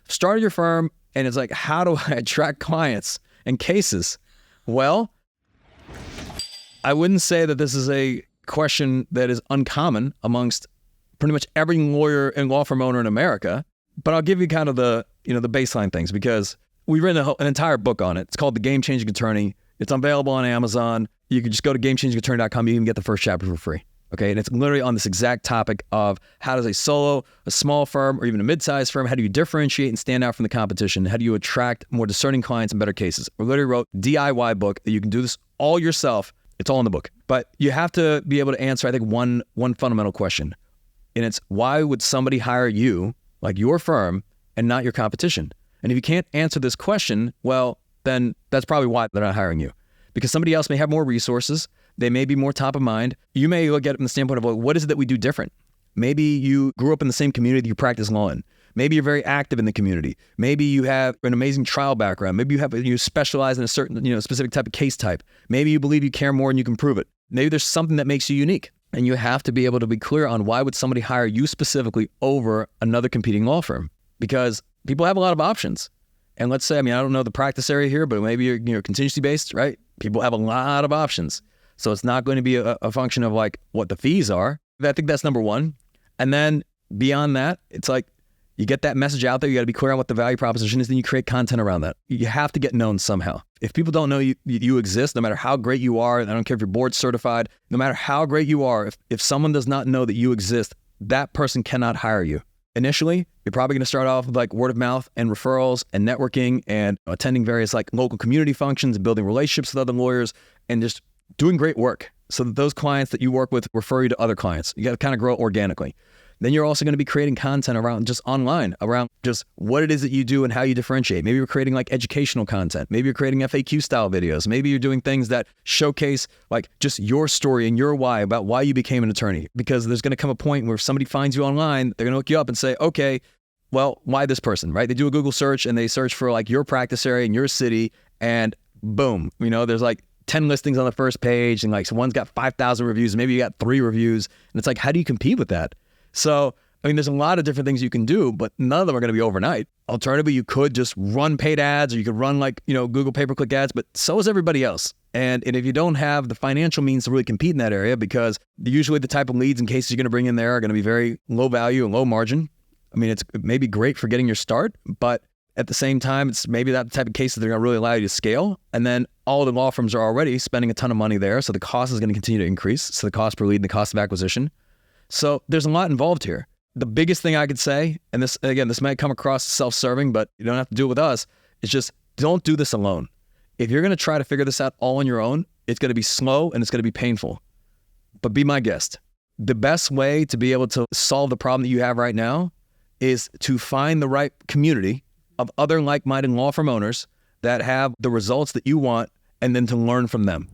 started your firm and it's like, how do I attract clients and cases? Well, I wouldn't say that this is a question that is uncommon amongst pretty much every lawyer and law firm owner in America, but I'll give you kind of the baseline things, because we've written an entire book on it. It's called The Game Changing Attorney. It's available on Amazon. You can just go to gamechangingattorney.com. You can get the first chapter for free. Okay, and it's literally on this exact topic of how does a small firm, or even a mid-sized firm, how do you differentiate and stand out from the competition? How do you attract more discerning clients and better cases? We literally wrote a DIY book that you can do this all yourself. It's all in the book. But you have to be able to answer, I think, one fundamental question. And it's, why would somebody hire you, like your firm, and not your competition? And if you can't answer this question, well, then that's probably why they're not hiring you. Because somebody else may have more resources. They may be more top of mind. You may look at it from the standpoint of, well, what is it that we do different? Maybe you grew up in the same community that you practice law in. Maybe you're very active in the community. Maybe you have an amazing trial background. Maybe you specialize in a certain, specific type of case type. Maybe you believe you care more and you can prove it. Maybe there's something that makes you unique. And you have to be able to be clear on, why would somebody hire you specifically over another competing law firm? Because people have a lot of options. And let's say, I don't know the practice area here, but maybe you're contingency based, right? People have a lot of options. So it's not going to be a function of like what the fees are. I think that's number one. And then beyond that, it's like, you get that message out there. You got to be clear on what the value proposition is. Then you create content around that. You have to get known somehow. If people don't know you exist, no matter how great you are, I don't care if you're board certified, no matter how great you are, if someone does not know that you exist, that person cannot hire you. Initially, you're probably going to start off with like word of mouth and referrals and networking and attending various like local community functions and building relationships with other lawyers and just doing great work so that those clients that you work with refer you to other clients. You got to kind of grow organically. Then you're also going to be creating content around just online, around just what it is that you do and how you differentiate. Maybe you're creating like educational content. Maybe you're creating FAQ style videos. Maybe you're doing things that showcase like just your story and your why about why you became an attorney. Because there's going to come a point where if somebody finds you online, they're going to look you up and say, okay, well, why this person, right? They do a Google search and they search for like your practice area in your city, and boom, there's like 10 listings on the first page, and like, so one's got 5,000 reviews, and maybe you got 3 reviews. And it's like, how do you compete with that? So, there's a lot of different things you can do, but none of them are going to be overnight. Alternatively, you could just run paid ads, or you could run like, Google pay-per-click ads, but so is everybody else. And if you don't have the financial means to really compete in that area, because usually the type of leads and cases you're going to bring in there are going to be very low value and low margin. It may be great for getting your start, but at the same time, it's maybe that type of case that they're going to really allow you to scale. And then all the law firms are already spending a ton of money there. So the cost is going to continue to increase. So the cost per lead and the cost of acquisition. So there's a lot involved here. The biggest thing I could say, and this might come across self-serving, but you don't have to do it with us, is just don't do this alone. If you're going to try to figure this out all on your own, it's going to be slow and it's going to be painful. But be my guest. The best way to be able to solve the problem that you have right now is to find the right community of other like-minded law firm owners that have the results that you want, and then to learn from them.